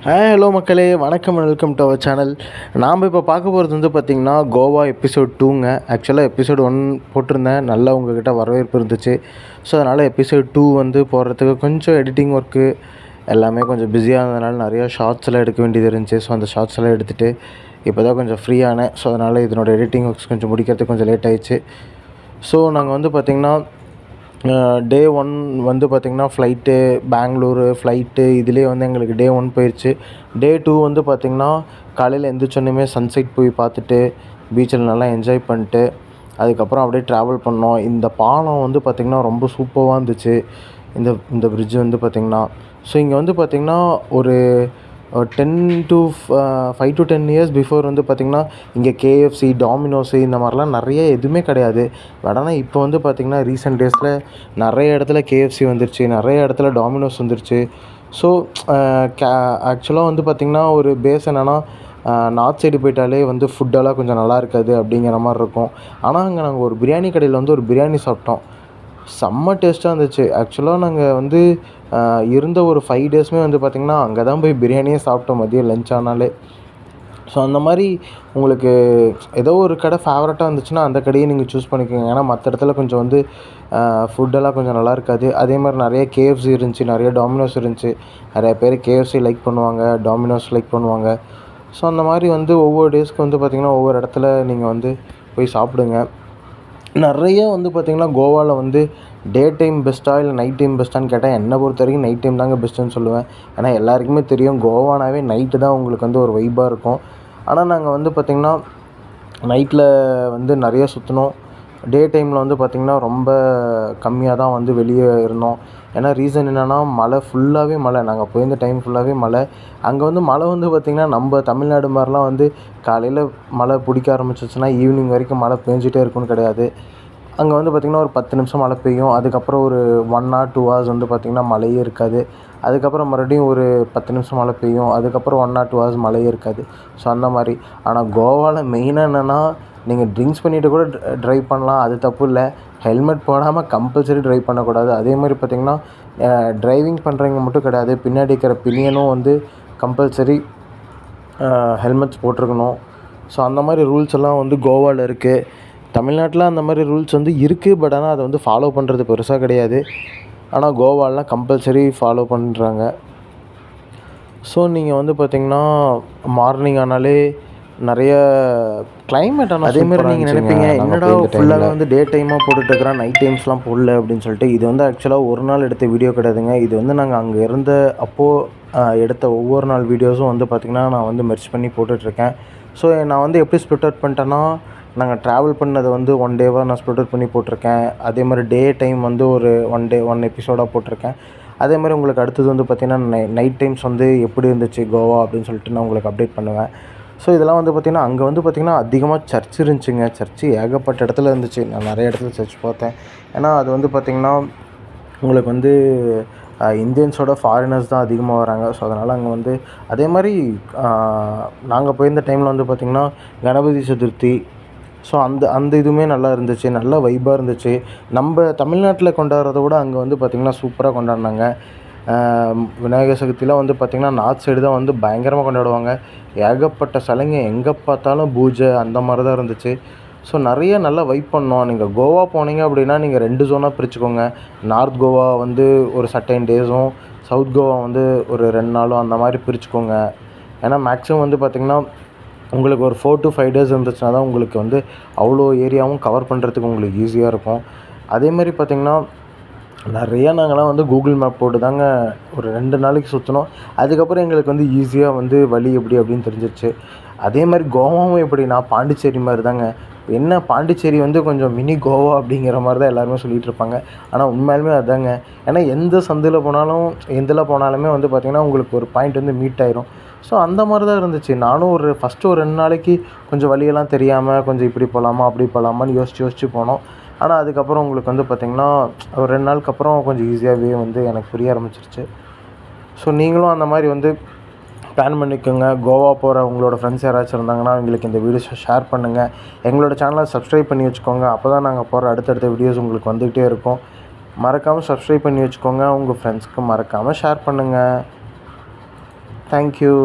Hello மக்களே, வணக்கம் and welcome to our channel. நாம் இப்போ பார்க்க போகிறது வந்து பார்த்திங்கன்னா கோவா எபிசோட் 2ங்க. ஆக்சுவலாக எபிசோட் 1 போட்டிருந்தேன், நல்லா உங்கள்கிட்ட வரவேற்பு இருந்துச்சு. ஸோ அதனால் எபிசோட் 2 வந்து போடுறதுக்கு கொஞ்சம் எடிட்டிங் ஒர்க்கு எல்லாமே கொஞ்சம் பிஸியாக இருந்ததுனால நிறையா ஷார்ட்ஸ் எல்லாம் எடுக்க வேண்டியது இருந்துச்சு. ஸோ அந்த ஷார்ட்ஸ் எல்லாம் எடுத்துகிட்டு இப்போ தான் கொஞ்சம் ஃப்ரீயானேன். ஸோ அதனால் இதனோட எடிட்டிங் ஒர்க்ஸ் கொஞ்சம் முடிக்கிறதுக்கு கொஞ்சம் லேட் ஆயிடுச்சு. ஸோ நாங்கள் வந்து பார்த்திங்கன்னா டே 1 வந்து பார்த்திங்கன்னா ஃப்ளைட்டு பெங்களூரு ஃப்ளைட்டு இதிலே வந்து எங்களுக்கு டே 1 போயிடுச்சு. டே 2 வந்து பார்த்திங்கன்னா காலையில் எந்திரிச்சோன்னுமே சன்செட் போய் பார்த்துட்டு பீச்சில் நல்லா என்ஜாய் பண்ணிட்டு அதுக்கப்புறம் அப்படியே ட்ராவல் பண்ணோம். இந்த பாலம் வந்து பார்த்திங்கன்னா ரொம்ப சூப்பராக இருந்துச்சு. இந்த பிரிட்ஜ் வந்து பார்த்திங்கன்னா ஸோ இங்கே வந்து பார்த்திங்கன்னா ஒரு 10 to 5 to 10 இயர்ஸ் பிஃபோர் வந்து பார்த்திங்கன்னா இங்கே கேஎஃப்சி, டாமினோஸு இந்த மாதிரிலாம் நிறைய எதுவுமே கிடையாது. பட் ஆனால் இப்போ வந்து பார்த்திங்கன்னா ரீசெண்ட் டேஸில் நிறைய இடத்துல கேஎஃப்சி வந்துருச்சு, நிறைய இடத்துல டாமினோஸ் வந்துருச்சு. ஸோ ஆக்சுவலாக வந்து பார்த்திங்கன்னா ஒரு பேஸ் என்னென்னா நார்த் சைடு போயிட்டாலே வந்து ஃபுட்டெல்லாம் கொஞ்சம் நல்லா இருக்காது அப்படிங்கிற மாதிரி இருக்கும். ஆனால் அங்கே நாங்கள் ஒரு பிரியாணி கடையில் வந்து ஒரு பிரியாணி சாப்பிட்டோம். செம்ம டேஸ்ட்டாக இருந்துச்சு. ஆக்சுவலாக நாங்கள் வந்து இருந்த ஒரு 5 டேஸுமே வந்து பார்த்திங்கன்னா அங்கே தான் போய் பிரியாணியே சாப்பிட்டோம் மதியம் லஞ்ச் ஆனாலே. ஸோ அந்த மாதிரி உங்களுக்கு ஏதோ ஒரு கடை ஃபேவரட்டாக இருந்துச்சுன்னா அந்த கடையை நீங்கள் சூஸ் பண்ணிக்கோங்க. ஏன்னா மற்ற இடத்துல கொஞ்சம் வந்து ஃபுட்டெல்லாம் கொஞ்சம் நல்லா இருக்காது. அதே மாதிரி நிறைய கேஎஃப்சி இருந்துச்சு, நிறைய டாமினோஸ் இருந்துச்சு. நிறைய பேர் கேஎஃப்சி லைக் பண்ணுவாங்க, டாமினோஸ் லைக் பண்ணுவாங்க. ஸோ அந்த மாதிரி வந்து ஒவ்வொரு டேஸ்க்கு வந்து பார்த்திங்கன்னா ஒவ்வொரு இடத்துல நீங்கள் வந்து போய் சாப்பிடுங்க. நிறைய வந்து பார்த்திங்கன்னா கோவாவில் வந்து டே டைம் பெஸ்ட்டாக இல்லை நைட் டைம் பெஸ்ட்டான்னு கேட்டால் என்னை பொறுத்த வரைக்கும் நைட் டைம் தாங்க பெஸ்ட்டுன்னு சொல்லுவேன். ஏன்னா எல்லாருக்குமே தெரியும் கோவானாவே நைட்டு தான் உங்களுக்கு வந்து ஒரு வைப்பாக இருக்கும். ஆனால் நாங்கள் வந்து பார்த்திங்கன்னா நைட்டில் வந்து நிறைய சுற்றினோம். டே டைமில் வந்து பார்த்திங்கன்னா ரொம்ப கம்மியாக தான் வந்து வெளியே இருந்தோம். ஏன்னா ரீசன் என்னென்னா மழை ஃபுல்லாகவே மழை. நாங்கள் போயிருந்த டைம் ஃபுல்லாகவே மழை. அங்கே வந்து மழை வந்து பார்த்திங்கன்னா நம்ம தமிழ்நாடு மாதிரிலாம் வந்து காலையில் மழை பிடிக்க ஆரம்பிச்சிச்சுன்னா ஈவினிங் வரைக்கும் மழை பெஞ்சிட்டே இருக்குன்னு கிடையாது. அங்கே வந்து பார்த்திங்கன்னா ஒரு 10 நிமிஷம் மழை பெய்யும். அதுக்கப்புறம் ஒரு 1 or 2 hours வந்து பார்த்திங்கன்னா மழையே இருக்காது. அதுக்கப்புறம் மறுபடியும் ஒரு 10 நிமிஷம் மழை பெய்யும். அதுக்கப்புறம் 1 or 2 hours மழையே இருக்காது. ஸோ அந்த மாதிரி. ஆனால் கோவாவில் மெயினாக என்னென்னா நீங்கள் ட்ரிங்க்ஸ் பண்ணிவிட்டு கூட ட்ரைவ் பண்ணலாம், அது தப்பு இல்லை. ஹெல்மெட் போடாமல் கம்பல்சரி ட்ரைவ் பண்ணக்கூடாது. அதே மாதிரி பார்த்திங்கன்னா ட்ரைவிங் பண்ணுறவங்க மட்டும் கிடையாது, பின்னாடி இருக்கிற பில்லியனும் வந்து கம்பல்சரி ஹெல்மெட்ஸ் போட்டிருக்கணும். ஸோ அந்த மாதிரி ரூல்ஸ் எல்லாம் வந்து கோவாவில் இருக்குது. தமிழ்நாட்டில் அந்த மாதிரி ரூல்ஸ் வந்து இருக்குது. பட் ஆனால் அதை வந்து ஃபாலோ பண்ணுறது பெருசாக கிடையாது. ஆனால் கோவாலெலாம் கம்பல்சரி ஃபாலோ பண்ணுறாங்க. ஸோ நீங்கள் வந்து பார்த்திங்கன்னா மார்னிங் ஆனாலே நிறைய கிளைமேட். ஆனால் அதேமாதிரி நீங்கள் நினைப்பீங்க என்னடா ஃபுல்லாக வந்து டே டைமாக போட்டுட்டுருக்குறான், நைட் டைம்ஸ்லாம் போடல அப்படின்னு சொல்லிட்டு. இது வந்து ஆக்சுவலாக ஒரு நாள் எடுத்த வீடியோ கிடையாதுங்க. இது வந்து நாங்கள் அங்கே இருந்த அப்போது எடுத்த ஒவ்வொரு நாள் வீடியோஸும் வந்து பார்த்திங்கன்னா நான் வந்து மெர்ச் பண்ணி போட்டுட்ருக்கேன். ஸோ நான் வந்து எப்படி ஸ்ப்ளிட் அவுட் பண்ணிட்டேன்னா, நாங்கள் ட்ராவல் பண்ணதை வந்து 1 டேவாக நான் ஸ்ப்ளிட் அவுட் பண்ணி போட்டிருக்கேன். அதே மாதிரி டே டைம் வந்து ஒரு 1 எபிசோடாக போட்டிருக்கேன். அதே மாதிரி உங்களுக்கு அடுத்தது வந்து பார்த்திங்கன்னா நைட் டைம்ஸ் வந்து எப்படி இருந்துச்சு கோவா அப்படின்னு சொல்லிட்டு நான் உங்களுக்கு அப்டேட் பண்ணுவேன். ஸோ இதெல்லாம் வந்து பார்த்திங்கன்னா அங்கே வந்து பார்த்திங்கன்னா அதிகமாக சர்ச் இருந்துச்சுங்க. சர்ச்சு ஏகப்பட்ட இடத்துல இருந்துச்சு. நான் நிறைய இடத்துல சர்ச் பார்த்தேன். ஏன்னா அது வந்து பார்த்திங்கன்னா உங்களுக்கு வந்து இந்தியன்ஸோட ஃபாரினர்ஸ் தான் அதிகமாக வராங்க. ஸோ அதனால் அங்கே வந்து அதே மாதிரி நாங்கள் போயிருந்த டைமில் வந்து பார்த்திங்கன்னா கணபதி சதுர்த்தி. ஸோ அந்த இதுவுமே நல்லா இருந்துச்சு, நல்லா வைப்பாக இருந்துச்சு. நம்ம தமிழ்நாட்டில் கொண்டாடுறத விட அங்கே வந்து பார்த்திங்கன்னா சூப்பராக கொண்டாடினாங்க. விநாயகர் சதுர்த்திலாம் வந்து பார்த்திங்கன்னா நார்த் சைடு தான் வந்து பயங்கரமாக கொண்டாடுவாங்க. ஏகப்பட்ட சிலைங்க, எங்கே பார்த்தாலும் பூஜை அந்த மாதிரி தான் இருந்துச்சு. ஸோ நிறைய நல்லா வைப் பண்ணோம். நீங்கள் கோவா போனீங்க அப்படின்னா நீங்கள் 2 ஜோனாக பிரிச்சுக்கோங்க. நார்த் கோவா வந்து ஒரு சர்டைன் டேஸும், சவுத் கோவா வந்து ஒரு 2 நாளும் அந்த மாதிரி பிரிச்சுக்கோங்க. ஏன்னா மேக்ஸிமம் வந்து பார்த்திங்கன்னா உங்களுக்கு ஒரு 4 to 5 days இருந்துச்சுன்னா தான் உங்களுக்கு வந்து அவ்வளோ ஏரியாவும் கவர் பண்ணுறதுக்கு உங்களுக்கு ஈஸியாக இருக்கும். அதே மாதிரி பார்த்திங்கன்னா நிறையா நாங்கள்லாம் வந்து கூகுள் மேப் போட்டு தாங்க ஒரு 2 நாளைக்கு சுற்றினோம். அதுக்கப்புறம் எங்களுக்கு வந்து ஈஸியாக வந்து வழி எப்படி அப்படின்னு தெரிஞ்சிருச்சு. அதே மாதிரி கோவாவும் எப்படின்னா பாண்டிச்சேரி மாதிரி தாங்க. என்ன பாண்டிச்சேரி வந்து கொஞ்சம் மினி கோவா அப்படிங்கிற மாதிரி தான் எல்லாருமே சொல்லிகிட்டு இருப்பாங்க. ஆனால் உண்மையாலுமே அதுதாங்க. ஏன்னா எந்த சந்தில் போனாலும் எதில் போனாலுமே வந்து பார்த்திங்கன்னா உங்களுக்கு ஒரு பாயிண்ட் வந்து மீட் ஆயிரும். ஸோ அந்த மாதிரி தான் இருந்துச்சு. நானும் ஃபஸ்ட்டு ஒரு 2 நாளைக்கு கொஞ்சம் வழியெல்லாம் தெரியாமல் கொஞ்சம் இப்படி போகலாமா அப்படி போகலாமான்னு யோசித்து போனோம். ஆனால் அதுக்கப்புறம் உங்களுக்கு வந்து பார்த்திங்கன்னா ஒரு 2 நாளுக்கு அப்புறம் கொஞ்சம் ஈஸியாகவே வந்து எனக்கு புரிய ஆரம்பிச்சிருச்சு. ஸோ நீங்களும் அந்த மாதிரி வந்து பிளான் பண்ணிக்கோங்க. கோவா போகிற உங்களோட ஃப்ரெண்ட்ஸ் யாராச்சும் இருந்தாங்கன்னா அவங்களுக்கு இந்த வீடியோஸை ஷேர் பண்ணுங்கள். எங்களோட சேனலை சப்ஸ்கிரைப் பண்ணி வச்சுக்கோங்க. அப்போ தான் நாங்கள் போகிற அடுத்தடுத்த வீடியோஸ் உங்களுக்கு வந்துக்கிட்டே இருக்கும். மறக்காமல் சப்ஸ்கிரைப் பண்ணி வச்சுக்கோங்க. உங்கள் ஃப்ரெண்ட்ஸ்க்கு மறக்காமல் ஷேர் பண்ணுங்கள். தேங்க்யூ.